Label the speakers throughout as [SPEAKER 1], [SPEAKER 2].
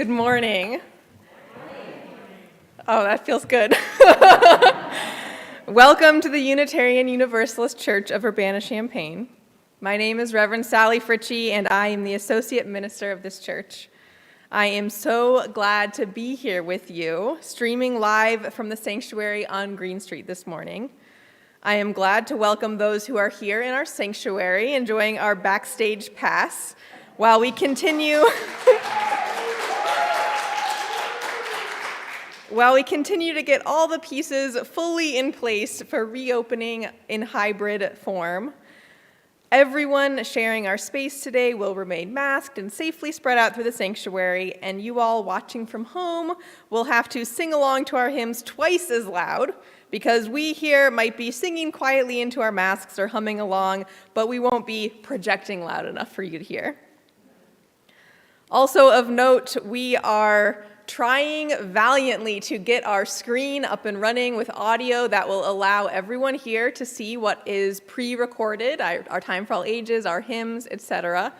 [SPEAKER 1] Good morning. Oh, that feels good. Welcome to the Unitarian Universalist Church of Urbana-Champaign. My name is Reverend Sally Fritchie, and I am the Associate Minister of this church. I am so glad to be here with you, streaming live from the sanctuary on Green Street this morning. I am glad to welcome those who are here in our sanctuary, enjoying our backstage pass, while we continue to get all the pieces fully in place for reopening in hybrid form. Everyone sharing our space today will remain masked and safely spread out through the sanctuary, and you all watching from home will have to sing along to our hymns twice as loud, because we here might be singing quietly into our masks or humming along, but we won't be projecting loud enough for you to hear. Also of note, we are trying valiantly to get our screen up and running with audio that will allow everyone here to see what is pre-recorded, our Time for All Ages, our hymns, etc.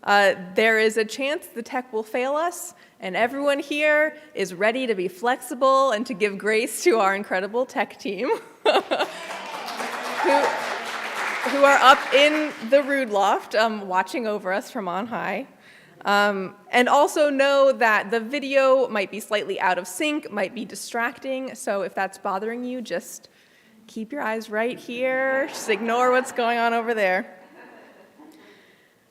[SPEAKER 1] There is a chance the tech will fail us, and everyone here is ready to be flexible and to give grace to our incredible tech team who are up in the Rood Loft watching over us from on high. And also know that the video might be slightly out of sync, might be distracting, so if that's bothering you, just keep your eyes right here, just ignore what's going on over there.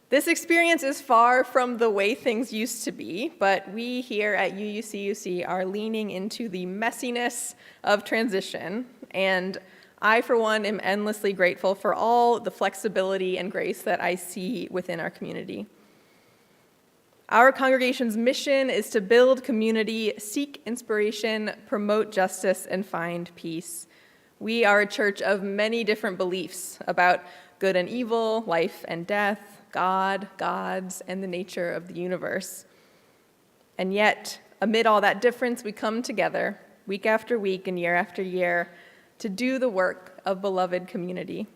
[SPEAKER 1] This experience is far from the way things used to be, but we here at UUCUC are leaning into the messiness of transition, and I, for one, am endlessly grateful for all the flexibility and grace that I see within our community. Our congregation's mission is to build community, seek inspiration, promote justice, and find peace. We are a church of many different beliefs about good and evil, life and death, God, gods, and the nature of the universe. And yet, amid all that difference, we come together week after week and year after year to do the work of beloved community.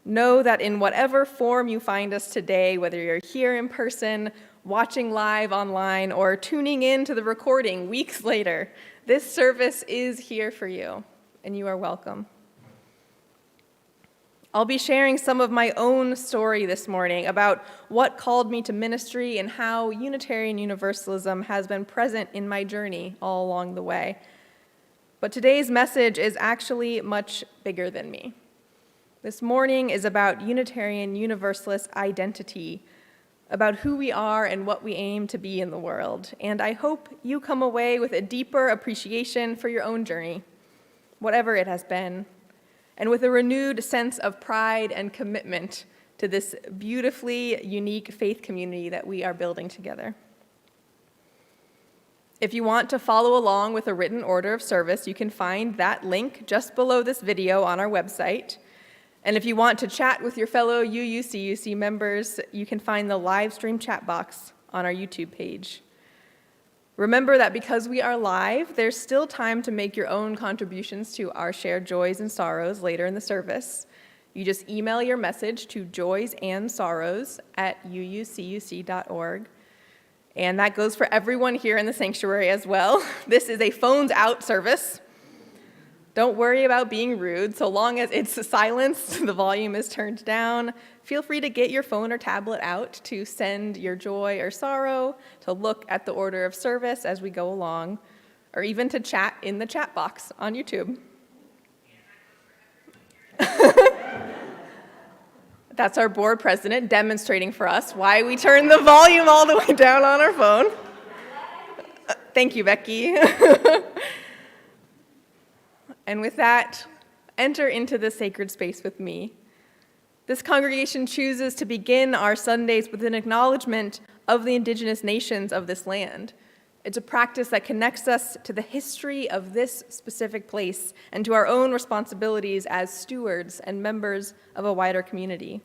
[SPEAKER 1] Know that in whatever form you find us today, whether you're here in person, watching live online, or tuning in to the recording weeks later, this service is here for you, and you are welcome. I'll be sharing some of my own story this morning about what called me to ministry and how Unitarian Universalism has been present in my journey all along the way. But today's message is actually much bigger than me. This morning is about Unitarian Universalist identity, about who we are and what we aim to be in the world. And I hope you come away with a deeper appreciation for your own journey, whatever it has been, and with a renewed sense of pride and commitment to this beautifully unique faith community that we are building together. If you want to follow along with a written order of service, you can find that link just below this video on our website. And if you want to chat with your fellow UUCUC members, you can find the live stream chat box on our YouTube page. Remember that because we are live, there's still time to make your own contributions to our shared joys and sorrows later in the service. You just email your message to joysandsorrows@uucuc.org. And that goes for everyone here in the sanctuary as well. This is a phones out service. Don't worry about being rude. So long as it's silenced, the volume is turned down, feel free to get your phone or tablet out to send your joy or sorrow, to look at the order of service as we go along, or even to chat in the chat box on YouTube. That's our board president demonstrating for us why we turn the volume all the way down on our phone. Thank you, Becky. And with that, enter into the sacred space with me. This congregation chooses to begin our Sundays with an acknowledgement of the indigenous nations of this land. It's a practice that connects us to the history of this specific place and to our own responsibilities as stewards and members of a wider community.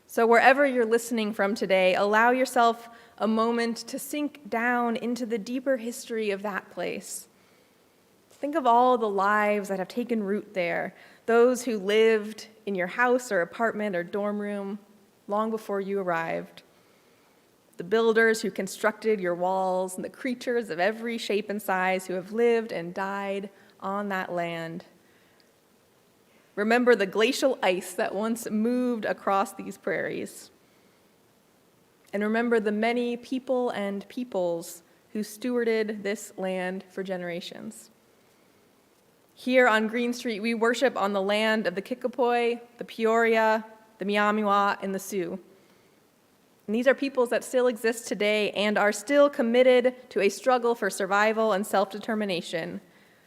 [SPEAKER 1] So wherever you're listening from today, allow yourself a moment to sink down into the deeper history of that place. Think of all the lives that have taken root there, those who lived in your house or apartment or dorm room long before you arrived. the builders who constructed your walls, and the creatures of every shape and size who have lived and died on that land. Remember the glacial ice that once moved across these prairies. And remember the many people and peoples who stewarded this land for generations. Here on Green Street, we worship on the land of the Kickapoo, the Peoria, the Miamiwa, and the Sioux. And these are peoples that still exist today and are still committed to a struggle for survival and self-determination.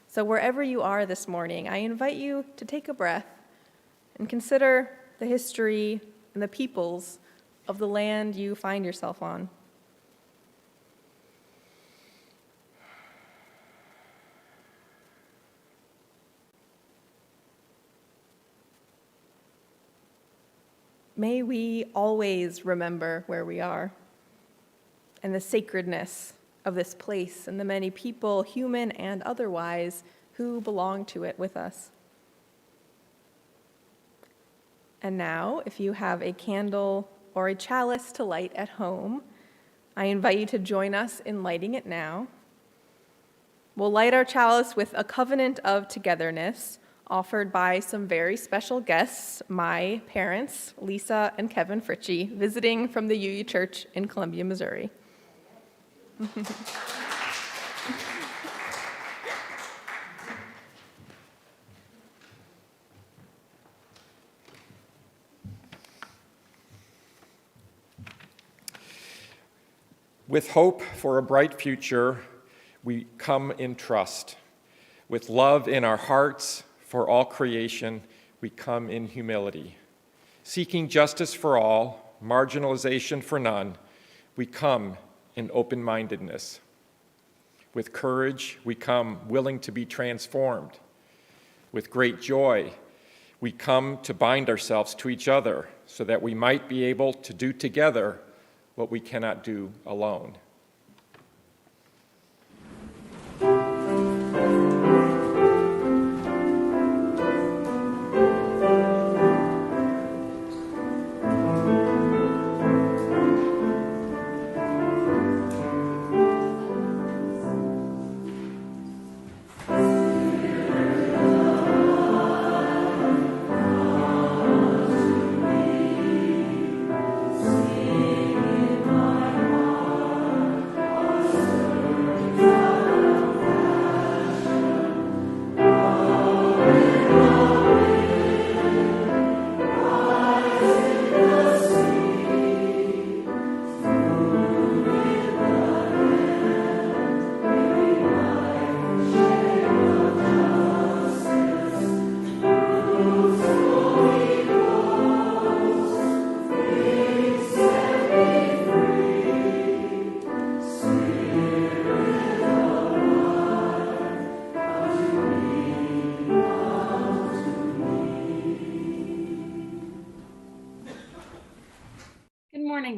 [SPEAKER 1] So wherever you are this morning, I invite you to take a breath and consider the history and the peoples of the land you find yourself on. May we always remember where we are and the sacredness of this place and the many people, human and otherwise, who belong to it with us. And now, if you have a candle or a chalice to light at home, I invite you to join us in lighting it now. We'll light our chalice with a covenant of togetherness offered by some very special guests, my parents, Lisa and Kevin Fritchie, visiting from the UU Church in Columbia, Missouri.
[SPEAKER 2] With hope for a bright future, we come in trust. With love in our hearts for all creation, we come in humility. Seeking justice for all, marginalization for none, we come in open-mindedness. With courage, we come willing to be transformed. With great joy, we come to bind ourselves to each other so that we might be able to do together what we cannot do alone.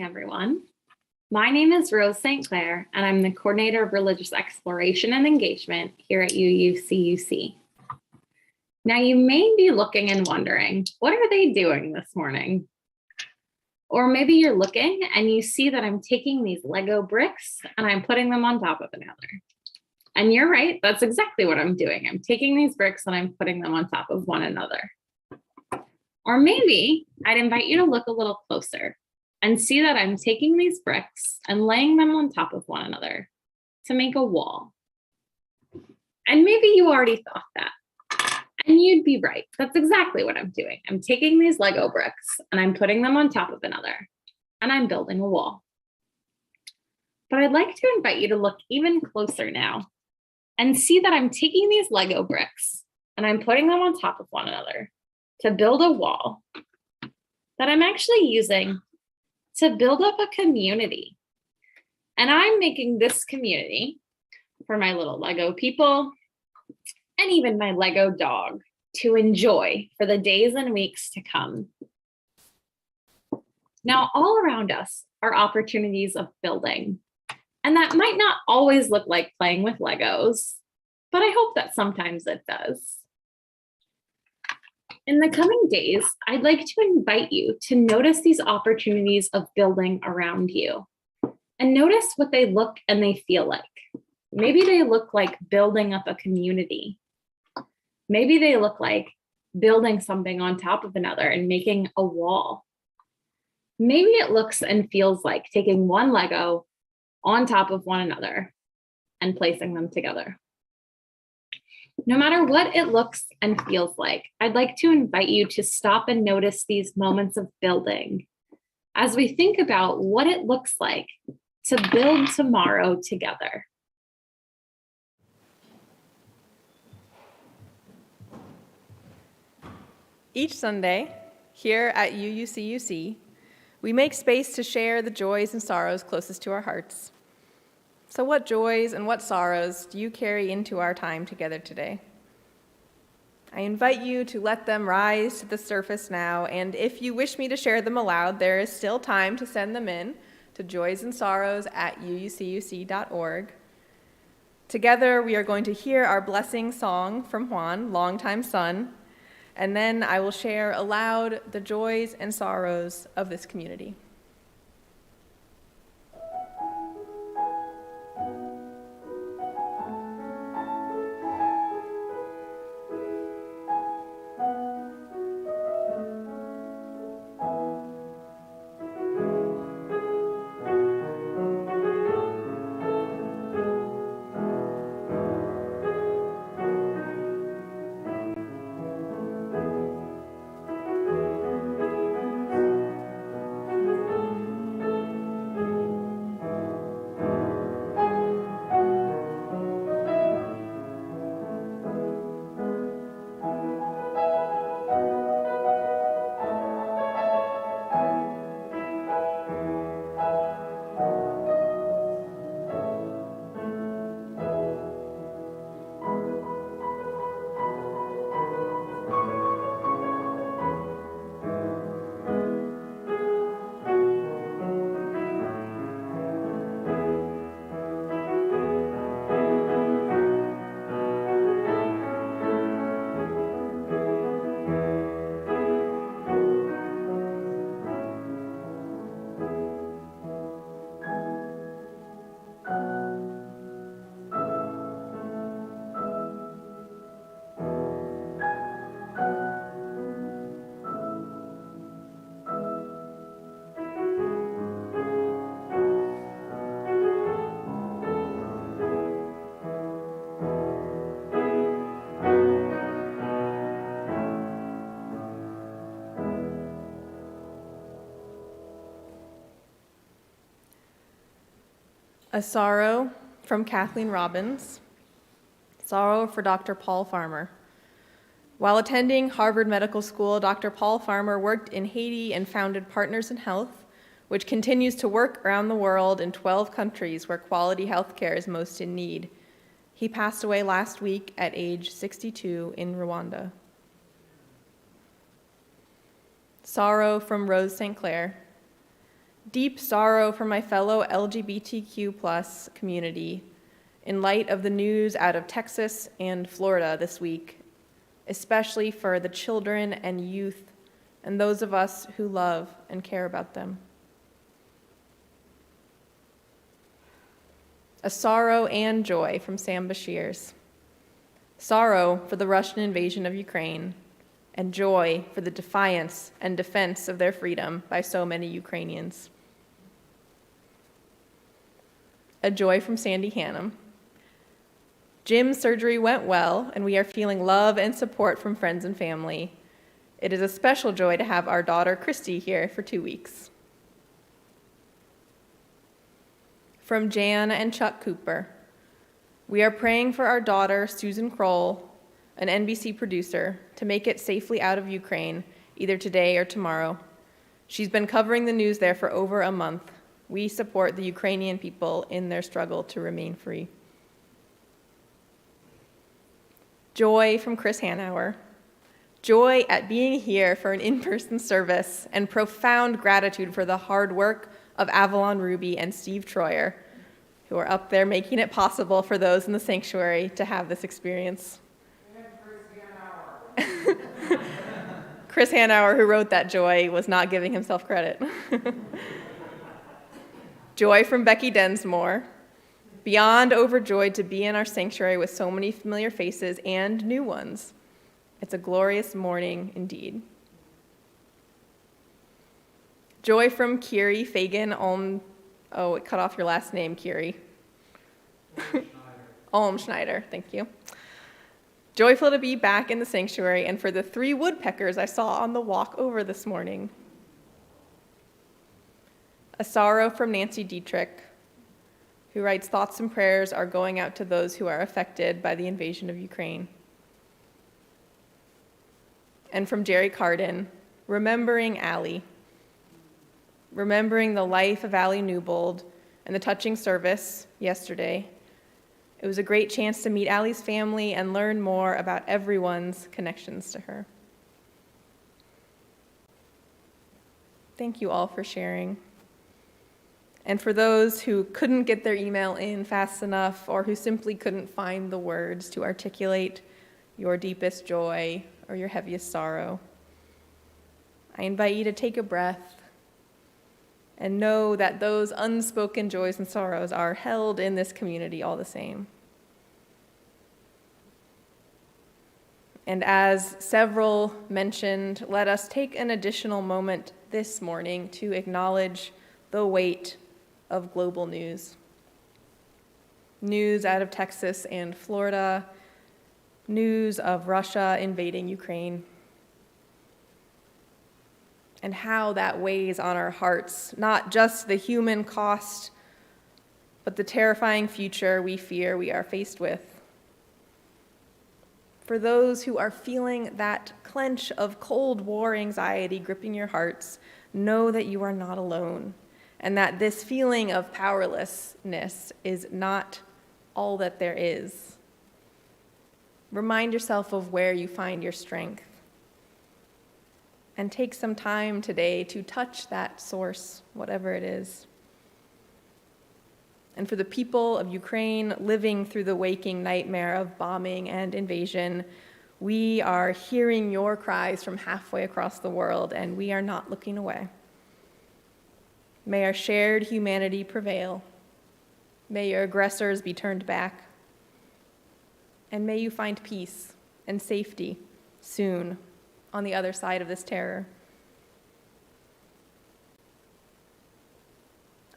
[SPEAKER 3] Everyone. My name is Rose St. Clair, and I'm the Coordinator of Religious Exploration and Engagement here at UUCUC. Now, you may be looking and wondering, what are they doing this morning? Or maybe you're looking and you see that I'm taking these Lego bricks and I'm putting them on top of another. And you're right, that's exactly what I'm doing. I'm taking these bricks and I'm putting them on top of one another. Or maybe I'd invite you to look a little closer and see that I'm taking these bricks and laying them on top of one another to make a wall. And maybe you already thought that, and you'd be right. That's exactly what I'm doing. I'm taking these Lego bricks and I'm putting them on top of another, and I'm building a wall. But I'd like to invite you to look even closer now and see that I'm taking these Lego bricks and I'm putting them on top of one another to build a wall that I'm actually using to build up a community. And I'm making this community for my little Lego people and even my Lego dog to enjoy for the days and weeks to come. Now, all around us are opportunities of building, and that might not always look like playing with Legos, but I hope that sometimes it does. In the coming days, I'd like to invite you to notice these opportunities of building around you And notice what they look and they feel like. Maybe they look like building up a community. Maybe they look like building something on top of another and making a wall. Maybe it looks and feels like taking one Lego on top of one another and placing them together. No matter what it looks and feels like, I'd like to invite you to stop and notice these moments of building as we think about what it looks like to build tomorrow together.
[SPEAKER 1] Each Sunday, here at UUCUC, we make space to share the joys and sorrows closest to our hearts. So what joys and what sorrows do you carry into our time together today? I invite you to let them rise to the surface now, and if you wish me to share them aloud, there is still time to send them in to joysandsorrows@uucuc.org. Together, we are going to hear our blessing song from Juan, longtime son, and then I will share aloud the joys and sorrows of this community. A sorrow from Kathleen Robbins. Sorrow for Dr. Paul Farmer. While attending Harvard Medical School, Dr. Paul Farmer worked in Haiti and founded Partners in Health, which continues to work around the world in 12 countries where quality health care is most in need. He passed away last week at age 62 in Rwanda. Sorrow from Rose St. Clair. Deep sorrow for my fellow LGBTQ+ community in light of the news out of Texas and Florida this week, especially for the children and youth and those of us who love and care about them. A sorrow and joy from Sam Bashir's. Sorrow for the Russian invasion of Ukraine, and joy for the defiance and defense of their freedom by so many Ukrainians. A joy from Sandy Hannum. Jim's surgery went well, and we are feeling love and support from friends and family. It is a special joy to have our daughter Christy here for 2 weeks. From Jan and Chuck Cooper. We are praying for our daughter Susan Kroll, an NBC producer, to make it safely out of Ukraine, either today or tomorrow. She's been covering the news there for over a month. We support the Ukrainian people in their struggle to remain free. Joy from Chris Hanauer. Joy at being here for an in-person service, and profound gratitude for the hard work of Avalon Ruby and Steve Troyer, who are up there making it possible for those in the sanctuary to have this experience. Chris Hanauer, who wrote that joy, was not giving himself credit. Joy from Becky Densmore. Beyond overjoyed to be in our sanctuary with so many familiar faces and new ones. It's a glorious morning indeed. Joy from Kiri Fagan Olm. Oh, it cut off your last name, Kiri. Olm Schneider, thank you. Joyful to be back in the sanctuary and for the 3 woodpeckers I saw on the walk over this morning. A sorrow from Nancy Dietrich, who writes, thoughts and prayers are going out to those who are affected by the invasion of Ukraine. And from Jerry Carden, remembering Allie, remembering the life of Allie Newbold and the touching service yesterday. It was a great chance to meet Allie's family and learn more about everyone's connections to her. Thank you all for sharing. And for those who couldn't get their email in fast enough or who simply couldn't find the words to articulate your deepest joy or your heaviest sorrow, I invite you to take a breath and know that those unspoken joys and sorrows are held in this community all the same. And as several mentioned, let us take an additional moment this morning to acknowledge the weight of global news. News out of Texas and Florida, news of Russia invading Ukraine, and how that weighs on our hearts, not just the human cost, but the terrifying future we fear we are faced with. For those who are feeling that clench of Cold War anxiety gripping your hearts, know that you are not alone, and that this feeling of powerlessness is not all that there is. Remind yourself of where you find your strength, and take some time today to touch that source, whatever it is. And for the people of Ukraine living through the waking nightmare of bombing and invasion, we are hearing your cries from halfway across the world, and we are not looking away. May our shared humanity prevail. May your aggressors be turned back. And may you find peace and safety soon on the other side of this terror.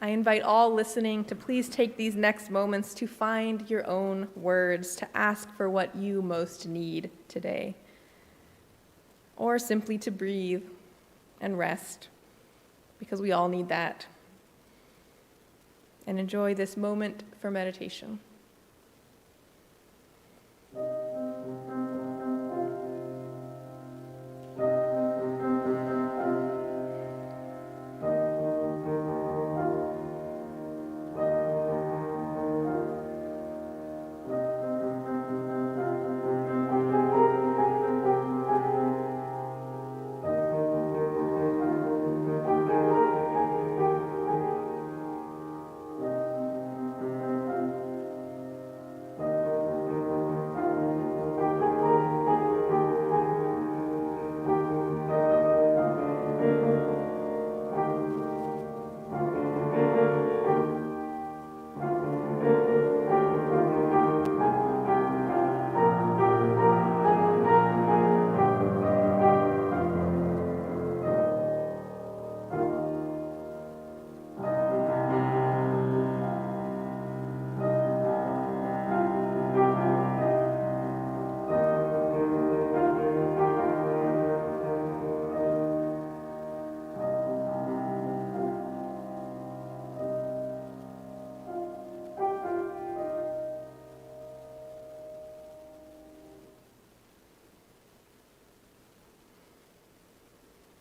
[SPEAKER 1] I invite all listening to please take these next moments to find your own words, to ask for what you most need today, or simply to breathe and rest, because we all need that. And enjoy this moment for meditation.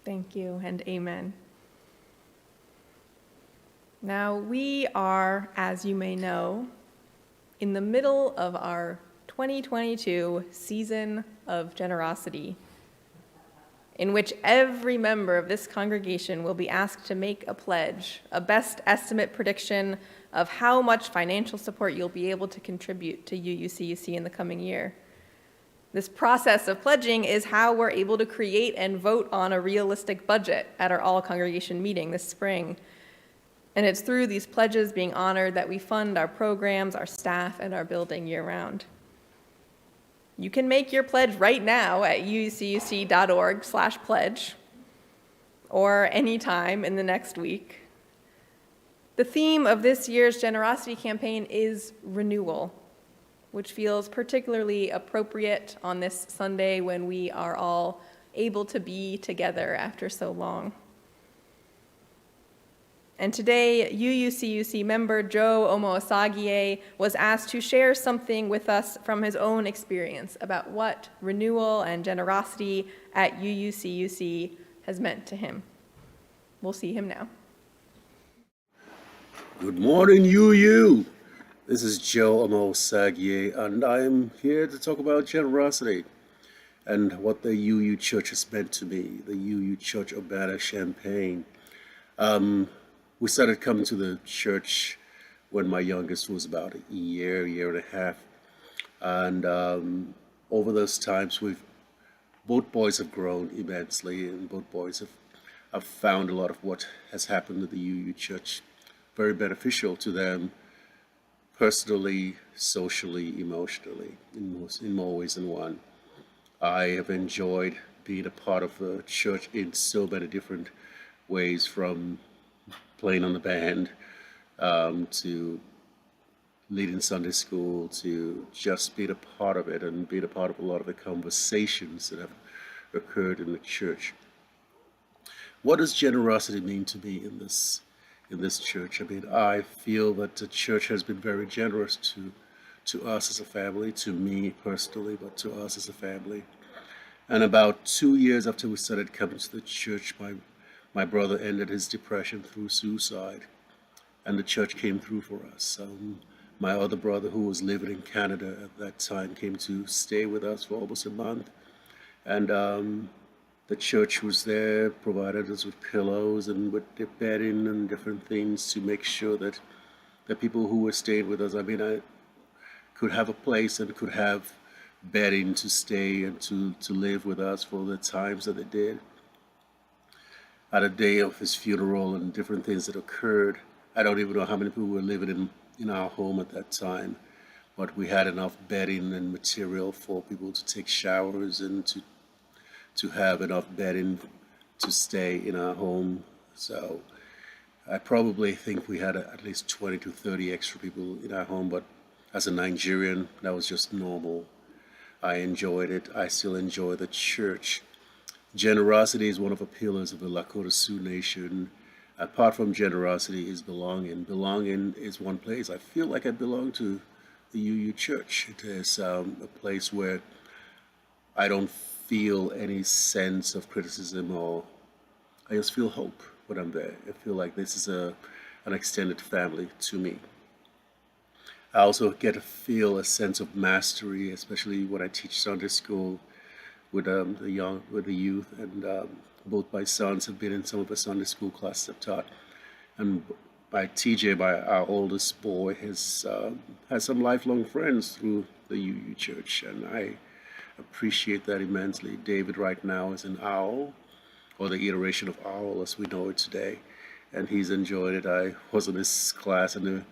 [SPEAKER 1] Thank you, and amen. Now, we are, as you may know, in the middle of our 2022 season of generosity, in which every member of this congregation will be asked to make a pledge, a best estimate prediction of how much financial support you'll be able to contribute to UUCUC in the coming year. This process of pledging is how we're able to create and vote on a realistic budget at our all-congregation meeting this spring. And it's through these pledges being honored that we fund our programs, our staff, and our building year-round. You can make your pledge right now at uucuc.org/pledge or anytime in the next week. The theme of this year's generosity campaign is renewal, which feels particularly appropriate on this Sunday when we are all able to be together after so long. And today, UUCUC member Joe Omoasagie was asked to share something with us from his own experience about what renewal and generosity at UUCUC has meant to him. We'll see him now.
[SPEAKER 4] Good morning, UU. This is Joe Omoasagie, and I'm here to talk about generosity and what the UU Church has meant to me, the UU Church Urbana-Champaign. We started coming to the church when my youngest was about a year and a half. And over those times, both boys have grown immensely, and both boys have found a lot of what has happened at the UU Church very beneficial to them personally, socially, emotionally, in more ways than one. I have enjoyed being a part of the church in so many different ways, from playing on the band, to leading Sunday school, to just being a part of it and being a part of a lot of the conversations that have occurred in the church. What does generosity mean to me in this church? I mean, I feel that the church has been very generous to us as a family, to me personally, but to us as a family. And about 2 years after we started coming to the church, my brother ended his depression through suicide, and the church came through for us. My other brother, who was living in Canada at that time, came to stay with us for almost a month, and the church was there, provided us with pillows and with the bedding and different things to make sure that the people who were staying with us, I could have a place and could have bedding to stay and to live with us for the times that they did. At a day of his funeral and different things that occurred, I don't even know how many people were living in our home at that time, but we had enough bedding and material for people to take showers and to have enough bedding to stay in our home. So I probably think we had at least 20 to 30 extra people in our home, but as a Nigerian, that was just normal. I enjoyed it. I still enjoy the church. Generosity is one of the pillars of the Lakota Sioux Nation. Apart from generosity is belonging. Belonging is one place. I feel like I belong to the UU Church. It is a place where I don't feel any sense of criticism, or I just feel hope when I'm there. I feel like this is an extended family to me. I also get to feel a sense of mastery, especially when I teach Sunday school with the youth, and both my sons have been in some of the Sunday school classes I've taught, and my TJ, our oldest boy, has some lifelong friends through the UU Church, and I appreciate that immensely. David right now is an OWL, or the iteration of OWL as we know it today, and he's enjoyed it. I was in his class, and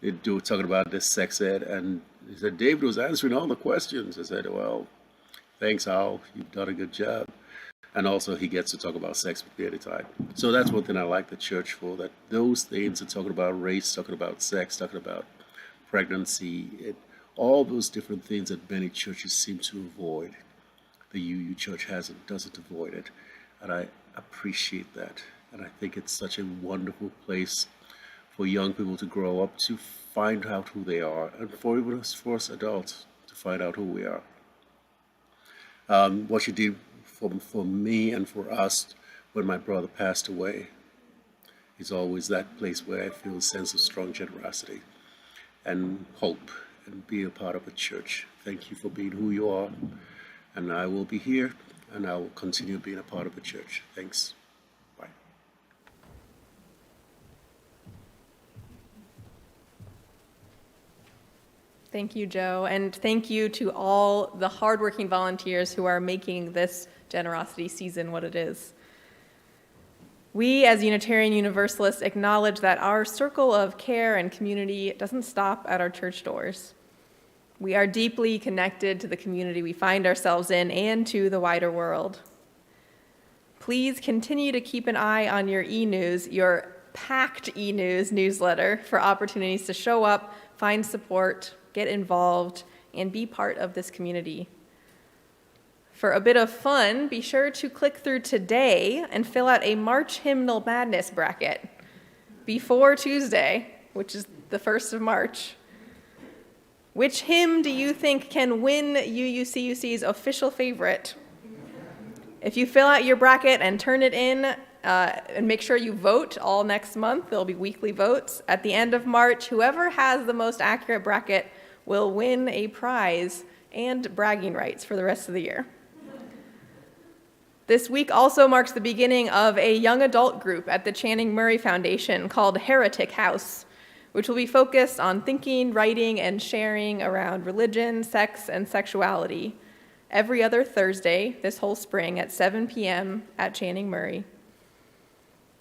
[SPEAKER 4] they were talking about this sex ed, and he said David was answering all the questions. I said, well, thanks, Al. You've done a good job. And also, he gets to talk about sex with me anytime. So that's one thing I like the church for, that those things are talking about race, talking about sex, talking about pregnancy, all those different things that many churches seem to avoid. The UU Church doesn't avoid it. And I appreciate that. And I think it's such a wonderful place for young people to grow up, to find out who they are, and for us adults to find out who we are. What you did for me and for us when my brother passed away is always that place where I feel a sense of strong generosity and hope and be a part of a church. Thank you for being who you are, and I will be here, and I will continue being a part of a church. Thanks. Bye.
[SPEAKER 1] Thank you, Joe, and thank you to all the hardworking volunteers who are making this generosity season what it is. We, as Unitarian Universalists, acknowledge that our circle of care and community doesn't stop at our church doors. We are deeply connected to the community we find ourselves in and to the wider world. Please continue to keep an eye on your e-news, your packed e-news newsletter, for opportunities to show up, find support, get involved, and be part of this community. For a bit of fun, be sure to click through today and fill out a March Hymnal Madness bracket before Tuesday, which is the 1st of March. Which hymn do you think can win UUCUC's official favorite? If you fill out your bracket and turn it in, and make sure you vote all next month, there'll be weekly votes. At the end of March, whoever has the most accurate bracket will win a prize and bragging rights for the rest of the year. This week also marks the beginning of a young adult group at the Channing Murray Foundation called Heretic House, which will be focused on thinking, writing, and sharing around religion, sex, and sexuality every other Thursday this whole spring at 7 p.m. at Channing Murray.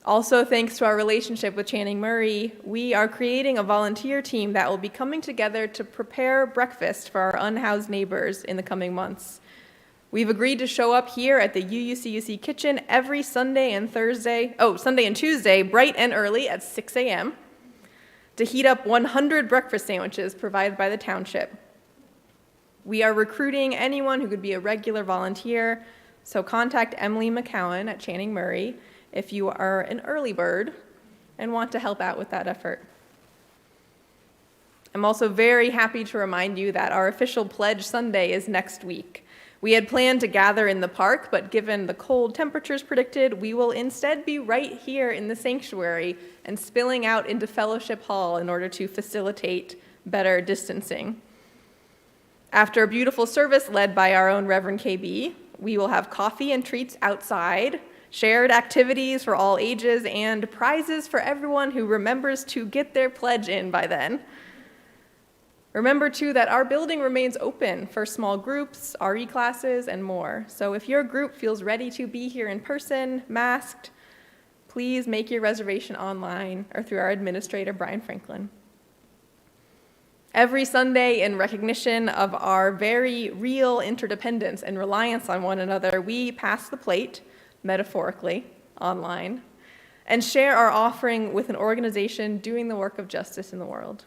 [SPEAKER 1] Also, thanks to our relationship with Channing Murray, we are creating a volunteer team that will be coming together to prepare breakfast for our unhoused neighbors in the coming months. We've agreed to show up here at the UUCUC kitchen every Sunday and Tuesday, bright and early at 6 a.m. to heat up 100 breakfast sandwiches provided by the township. We are recruiting anyone who could be a regular volunteer, so contact Emily McCowan at Channing Murray if you are an early bird and want to help out with that effort. I'm also very happy to remind you that our official Pledge Sunday is next week. We had planned to gather in the park, but given the cold temperatures predicted, we will instead be right here in the sanctuary and spilling out into Fellowship Hall in order to facilitate better distancing. After a beautiful service led by our own Reverend KB, we will have coffee and treats outside, shared activities for all ages, and prizes for everyone who remembers to get their pledge in by then. Remember, too, that our building remains open for small groups, RE classes, and more. So if your group feels ready to be here in person, masked, please make your reservation online or through our administrator, Brian Franklin. Every Sunday, in recognition of our very real interdependence and reliance on one another, we pass the plate, metaphorically, online, and share our offering with an organization doing the work of justice in the world.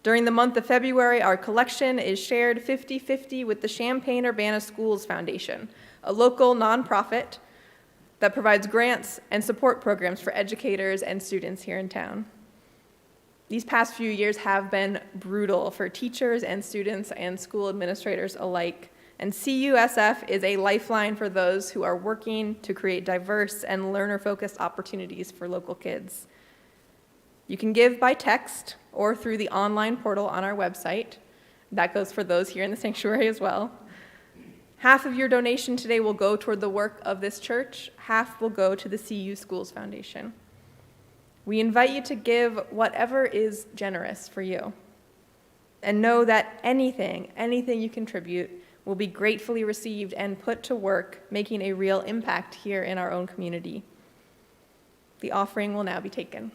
[SPEAKER 1] During the month of February, our collection is shared 50-50 with the Champaign-Urbana Schools Foundation, a local nonprofit that provides grants and support programs for educators and students here in town. These past few years have been brutal for teachers and students and school administrators alike, and CUSF is a lifeline for those who are working to create diverse and learner-focused opportunities for local kids. You can give by text or through the online portal on our website. That goes for those here in the sanctuary as well. Half of your donation today will go toward the work of this church. Half will go to the CU Schools Foundation. We invite you to give whatever is generous for you. And know that anything you contribute will be gratefully received and put to work, making a real impact here in our own community. The offering will now be taken.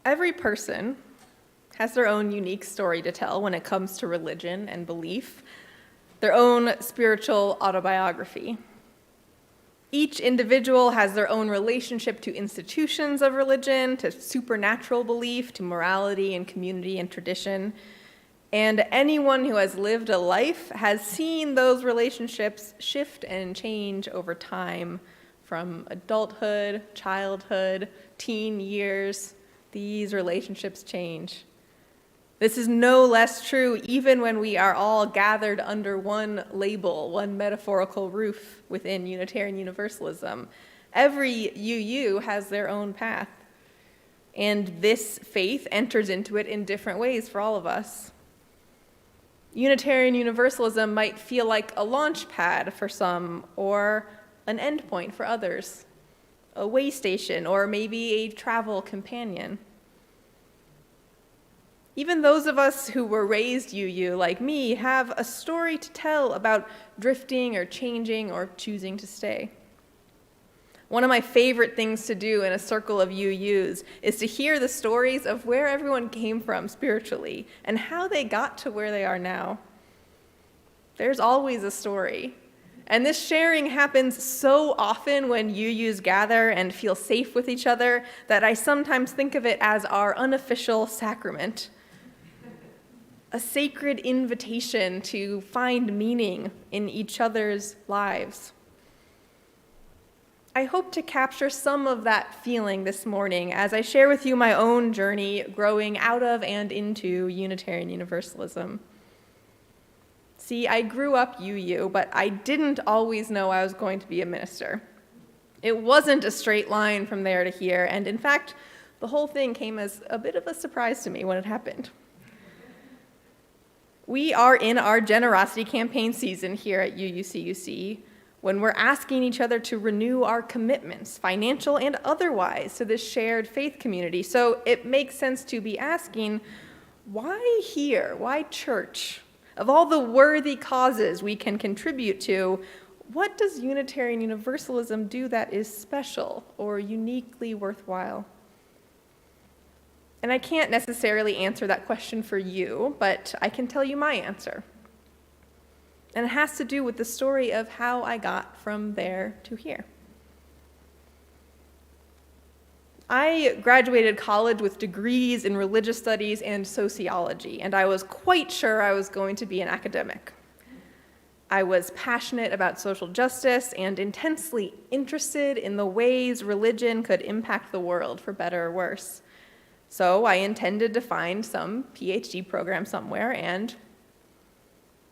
[SPEAKER 1] Every person has their own unique story to tell when it comes to religion and belief, their own spiritual autobiography. Each individual has their own relationship to institutions of religion, to supernatural belief, to morality and community and tradition. And anyone who has lived a life has seen those relationships shift and change over time from adulthood, childhood, teen years. These relationships change. This is no less true even when we are all gathered under one label, one metaphorical roof within Unitarian Universalism. Every UU has their own path, and this faith enters into it in different ways for all of us. Unitarian Universalism might feel like a launch pad for some, or an endpoint for others, a way station, or maybe a travel companion. Even those of us who were raised UU, like me, have a story to tell about drifting or changing or choosing to stay. One of my favorite things to do in a circle of UUs is to hear the stories of where everyone came from spiritually and how they got to where they are now. There's always a story. And this sharing happens so often when UUs gather and feel safe with each other that I sometimes think of it as our unofficial sacrament. A sacred invitation to find meaning in each other's lives. I hope to capture some of that feeling this morning as I share with you my own journey growing out of and into Unitarian Universalism. See, I grew up UU, but I didn't always know I was going to be a minister. It wasn't a straight line from there to here, and in fact, the whole thing came as a bit of a surprise to me when it happened. We are in our generosity campaign season here at UUCUC when we're asking each other to renew our commitments, financial and otherwise, to this shared faith community. So it makes sense to be asking, why here? Why church? Of all the worthy causes we can contribute to, what does Unitarian Universalism do that is special or uniquely worthwhile? And I can't necessarily answer that question for you, but I can tell you my answer. And it has to do with the story of how I got from there to here. I graduated college with degrees in religious studies and sociology, and I was quite sure I was going to be an academic. I was passionate about social justice and intensely interested in the ways religion could impact the world for better or worse. So I intended to find some PhD program somewhere and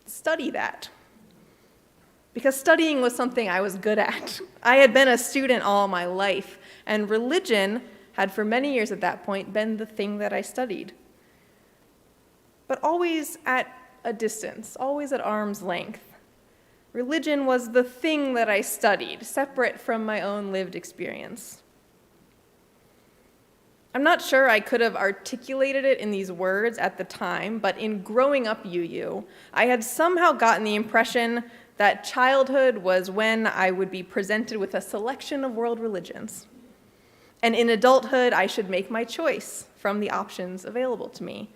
[SPEAKER 1] study that. Because studying was something I was good at. I had been a student all my life, and religion had for many years at that point been the thing that I studied. But always at a distance, always at arm's length. Religion was the thing that I studied, separate from my own lived experience. I'm not sure I could have articulated it in these words at the time, but in growing up UU, I had somehow gotten the impression that childhood was when I would be presented with a selection of world religions. And in adulthood, I should make my choice from the options available to me.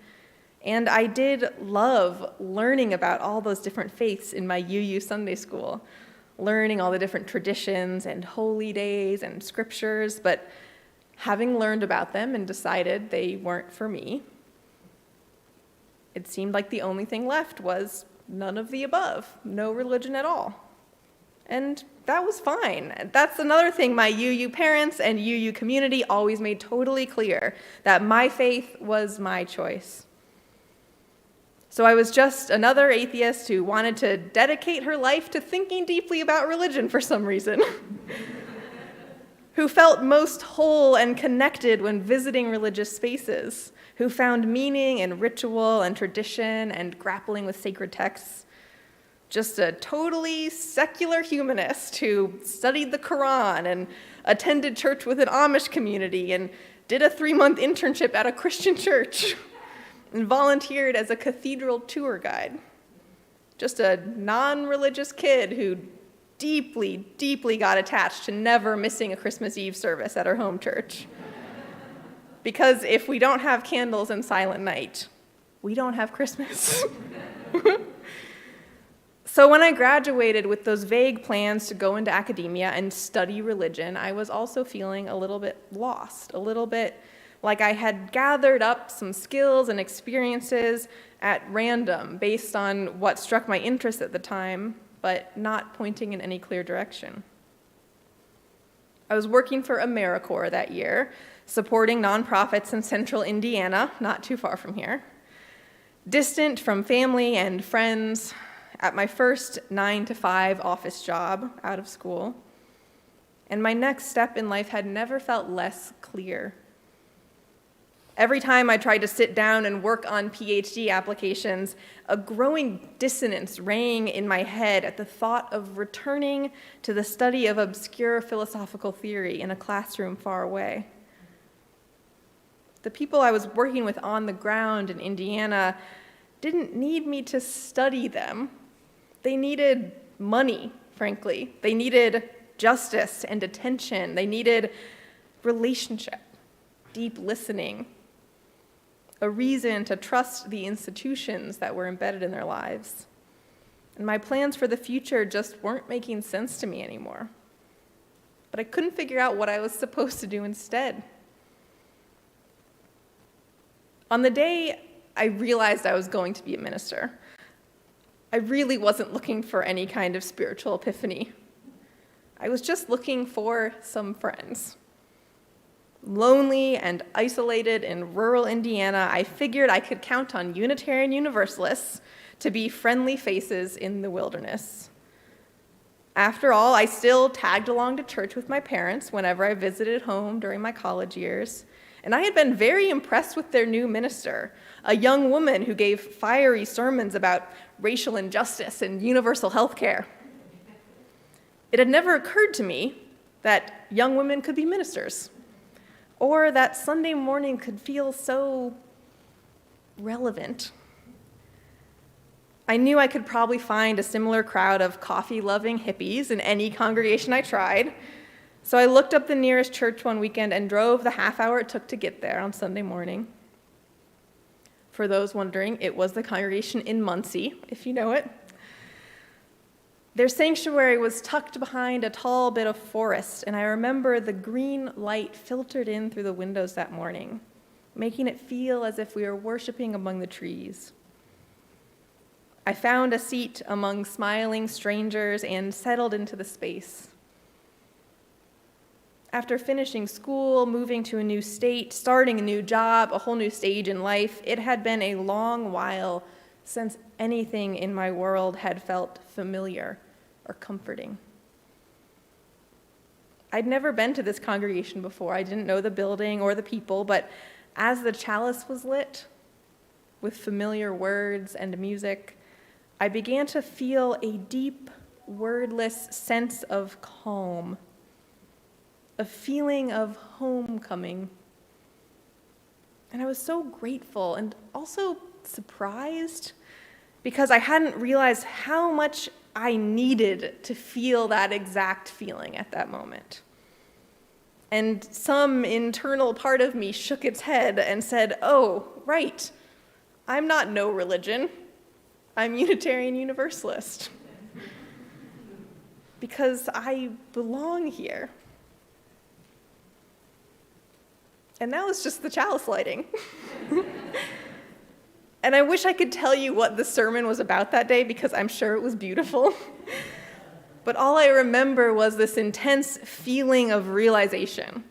[SPEAKER 1] And I did love learning about all those different faiths in my UU Sunday school, learning all the different traditions and holy days and scriptures, but having learned about them and decided they weren't for me, it seemed like the only thing left was none of the above, no religion at all. And that was fine. That's another thing my UU parents and UU community always made totally clear, that my faith was my choice. So I was just another atheist who wanted to dedicate her life to thinking deeply about religion for some reason. Who felt most whole and connected when visiting religious spaces, who found meaning in ritual and tradition and grappling with sacred texts. Just a totally secular humanist who studied the Quran and attended church with an Amish community and did a 3-month internship at a Christian church and volunteered as a cathedral tour guide. Just a non-religious kid who deeply, deeply got attached to never missing a Christmas Eve service at her home church. because if we don't have candles and Silent Night, we don't have Christmas. So when I graduated with those vague plans to go into academia and study religion, I was also feeling a little bit lost, a little bit like I had gathered up some skills and experiences at random based on what struck my interest at the time, but not pointing in any clear direction. I was working for AmeriCorps that year, supporting nonprofits in central Indiana, not too far from here, distant from family and friends, at my first 9-to-5 office job out of school, and my next step in life had never felt less clear. Every time I tried to sit down and work on PhD applications, a growing dissonance rang in my head at the thought of returning to the study of obscure philosophical theory in a classroom far away. The people I was working with on the ground in Indiana didn't need me to study them. They needed money, frankly. They needed justice and attention. They needed relationship, deep listening, a reason to trust the institutions that were embedded in their lives. And my plans for the future just weren't making sense to me anymore. But I couldn't figure out what I was supposed to do instead. On the day I realized I was going to be a minister, I really wasn't looking for any kind of spiritual epiphany. I was just looking for some friends. Lonely and isolated in rural Indiana, I figured I could count on Unitarian Universalists to be friendly faces in the wilderness. After all, I still tagged along to church with my parents whenever I visited home during my college years, and I had been very impressed with their new minister, a young woman who gave fiery sermons about racial injustice and universal health care. It had never occurred to me that young women could be ministers, or that Sunday morning could feel so relevant. I knew I could probably find a similar crowd of coffee-loving hippies in any congregation I tried, so I looked up the nearest church one weekend and drove the half hour it took to get there on Sunday morning. For those wondering, it was the congregation in Muncie, if you know it. Their sanctuary was tucked behind a tall bit of forest, and I remember the green light filtered in through the windows that morning, making it feel as if we were worshiping among the trees. I found a seat among smiling strangers and settled into the space. After finishing school, moving to a new state, starting a new job, a whole new stage in life, it had been a long while since anything in my world had felt familiar or comforting. I'd never been to this congregation before. I didn't know the building or the people, but as the chalice was lit with familiar words and music, I began to feel a deep, wordless sense of calm, a feeling of homecoming. And I was so grateful and also surprised because I hadn't realized how much I needed to feel that exact feeling at that moment. And some internal part of me shook its head and said, oh, right, I'm not no religion. I'm Unitarian Universalist. Because I belong here. And that was just the chalice lighting. And I wish I could tell you what the sermon was about that day, because I'm sure it was beautiful. But all I remember was this intense feeling of realization.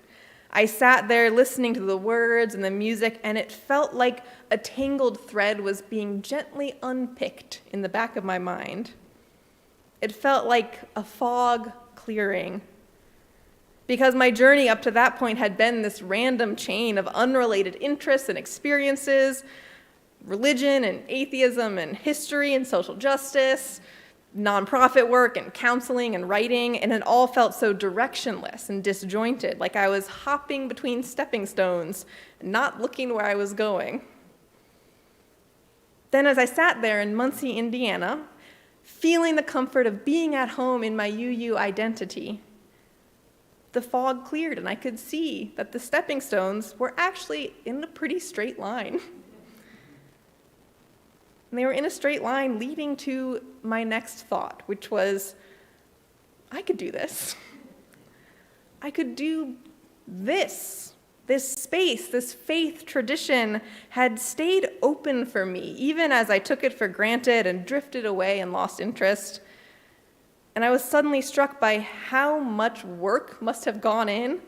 [SPEAKER 1] I sat there listening to the words and the music, and it felt like a tangled thread was being gently unpicked in the back of my mind. It felt like a fog clearing, because my journey up to that point had been this random chain of unrelated interests and experiences, religion and atheism and history and social justice, nonprofit work and counseling and writing, and it all felt so directionless and disjointed, like I was hopping between stepping stones, not looking where I was going. Then as I sat there in Muncie, Indiana, feeling the comfort of being at home in my UU identity, the fog cleared and I could see that the stepping stones were actually in a pretty straight line. And they were in a straight line leading to my next thought, which was, I could do this. I could do this. This space, this faith tradition had stayed open for me, even as I took it for granted and drifted away and lost interest. And I was suddenly struck by how much work must have gone in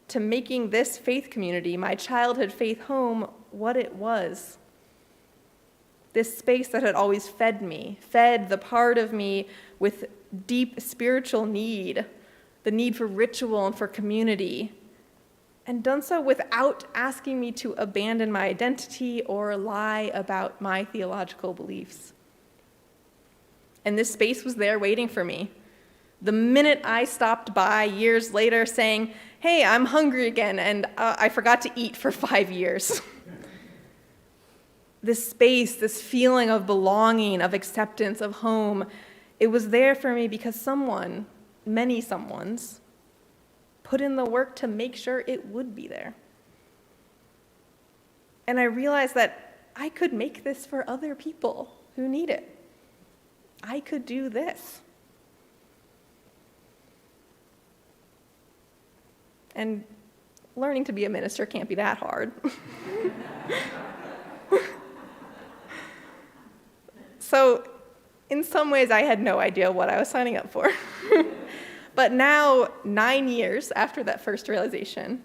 [SPEAKER 1] to making this faith community, my childhood faith home, what it was. This space that had always fed me, fed the part of me with deep spiritual need, the need for ritual and for community, and done so without asking me to abandon my identity or lie about my theological beliefs. And this space was there waiting for me. The minute I stopped by years later saying, hey, I'm hungry again, and I forgot to eat for 5 years. This space, this feeling of belonging, of acceptance, of home, it was there for me because someone, many someones, put in the work to make sure it would be there. And I realized that I could make this for other people who need it. I could do this. And learning to be a minister can't be that hard. So in some ways, I had no idea what I was signing up for. But now, 9 years after that first realization,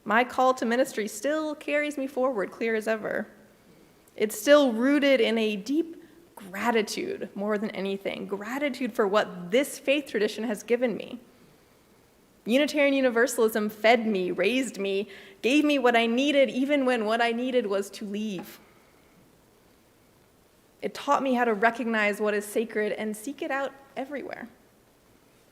[SPEAKER 1] my call to ministry still carries me forward clear as ever. It's still rooted in a deep gratitude more than anything, gratitude for what this faith tradition has given me. Unitarian Universalism fed me, raised me, gave me what I needed even when what I needed was to leave. It taught me how to recognize what is sacred and seek it out everywhere.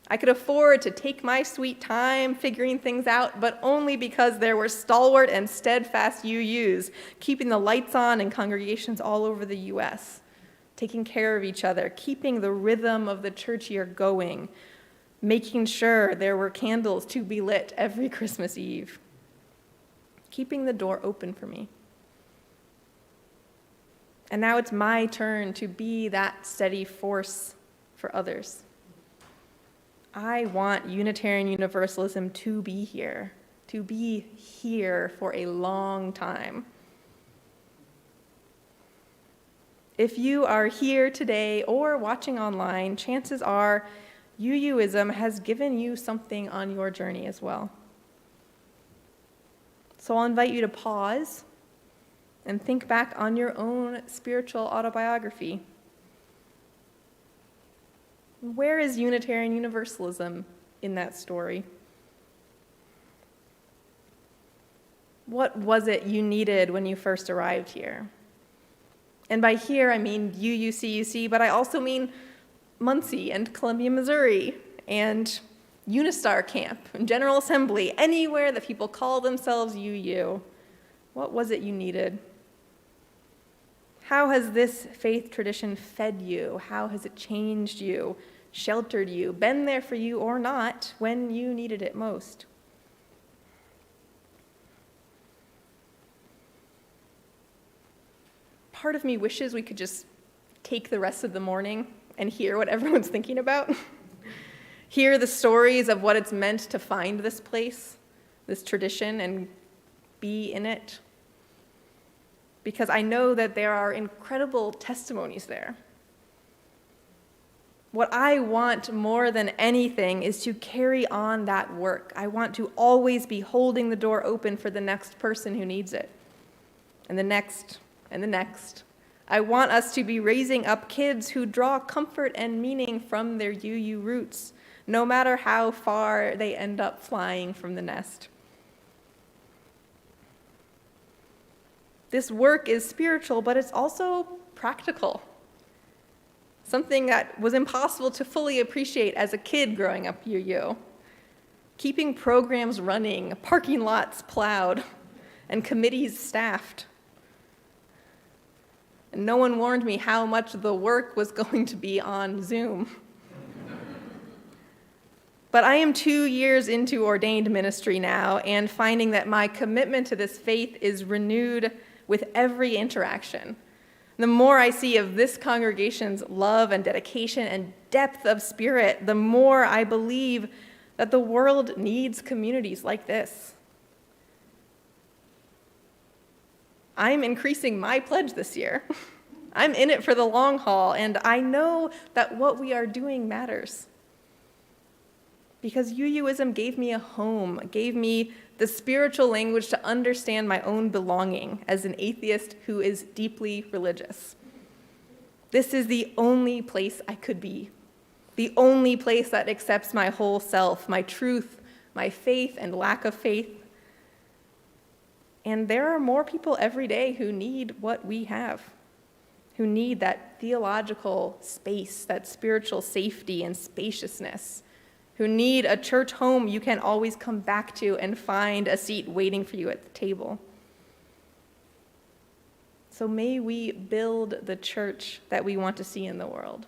[SPEAKER 1] I could afford to take my sweet time figuring things out, but only because there were stalwart and steadfast UUs keeping the lights on in congregations all over the U.S., taking care of each other, keeping the rhythm of the church year going, making sure there were candles to be lit every Christmas Eve, keeping the door open for me. And now it's my turn to be that steady force for others. I want Unitarian Universalism to be here for a long time. If you are here today or watching online, chances are UUism has given you something on your journey as well. So I'll invite you to pause and think back on your own spiritual autobiography. Where is Unitarian Universalism in that story? What was it you needed when you first arrived here? And by here, I mean UUCUC, but I also mean Muncie and Columbia, Missouri, and Unistar Camp and General Assembly, anywhere that people call themselves UU. What was it you needed? How has this faith tradition fed you? How has it changed you, sheltered you, been there for you or not when you needed it most? Part of me wishes we could just take the rest of the morning and hear what everyone's thinking about. Hear the stories of what it's meant to find this place, this tradition, and be in it. Because I know that there are incredible testimonies there. What I want more than anything is to carry on that work. I want to always be holding the door open for the next person who needs it, and the next, and the next. I want us to be raising up kids who draw comfort and meaning from their UU roots, no matter how far they end up flying from the nest. This work is spiritual, but it's also practical. Something that was impossible to fully appreciate as a kid growing up UU. Keeping programs running, parking lots plowed, and committees staffed. And no one warned me how much the work was going to be on Zoom. But I am 2 years into ordained ministry now and finding that my commitment to this faith is renewed with every interaction. The more I see of this congregation's love and dedication and depth of spirit, the more I believe that the world needs communities like this. I'm increasing my pledge this year. I'm in it for the long haul, and I know that what we are doing matters. Because UUism gave me a home, gave me the spiritual language to understand my own belonging as an atheist who is deeply religious. This is the only place I could be, the only place that accepts my whole self, my truth, my faith and lack of faith. And there are more people every day who need what we have, who need that theological space, that spiritual safety and spaciousness, who need a church home you can always come back to and find a seat waiting for you at the table. So may we build the church that we want to see in the world.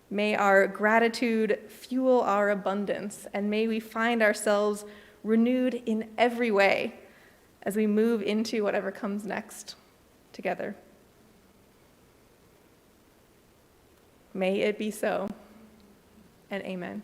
[SPEAKER 1] May our gratitude fuel our abundance, and may we find ourselves renewed in every way as we move into whatever comes next together. May it be so, and amen.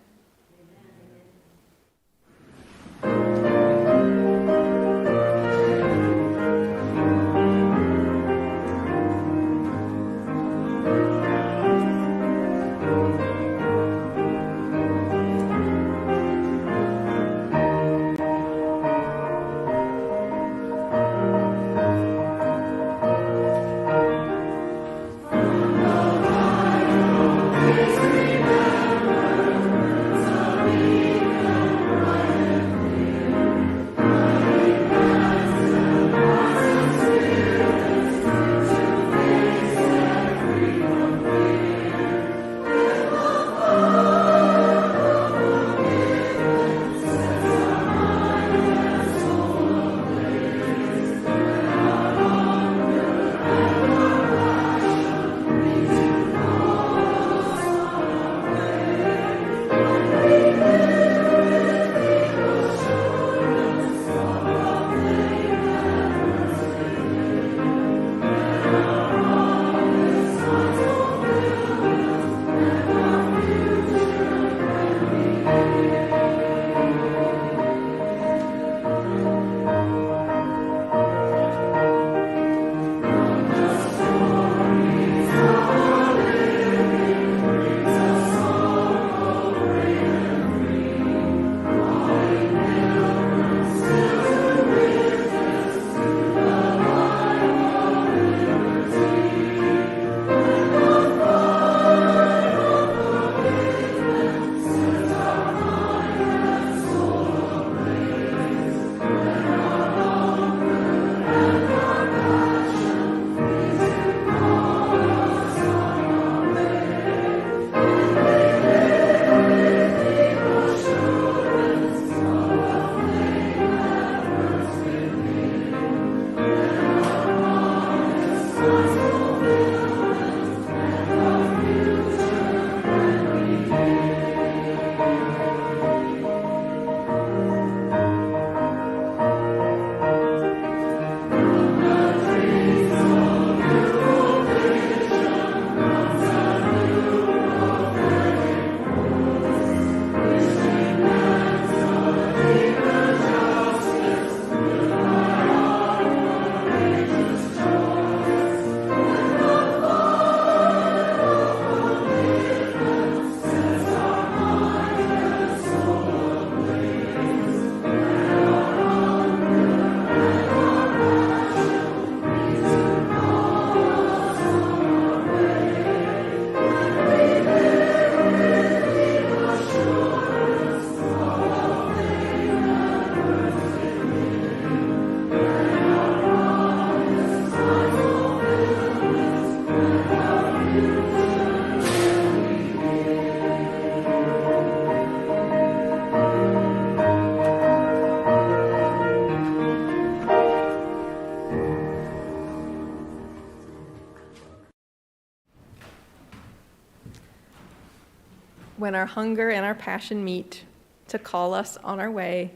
[SPEAKER 1] when our hunger and our passion meet to call us on our way,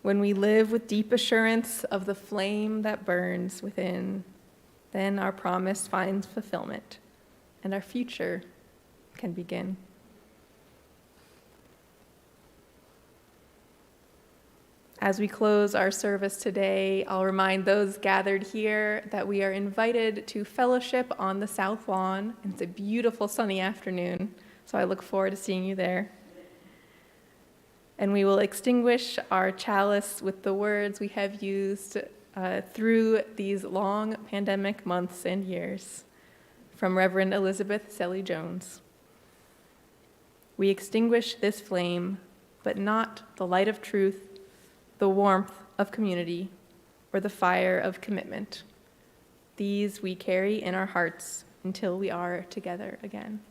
[SPEAKER 1] when we live with deep assurance of the flame that burns within, then our promise finds fulfillment and our future can begin. As we close our service today, I'll remind those gathered here that we are invited to fellowship on the South Lawn. It's a beautiful sunny afternoon, so I look forward to seeing you there. And we will extinguish our chalice with the words we have used through these long pandemic months and years from Reverend Elizabeth Selly-Jones. We extinguish this flame, but not the light of truth, the warmth of community, or the fire of commitment. These we carry in our hearts until we are together again.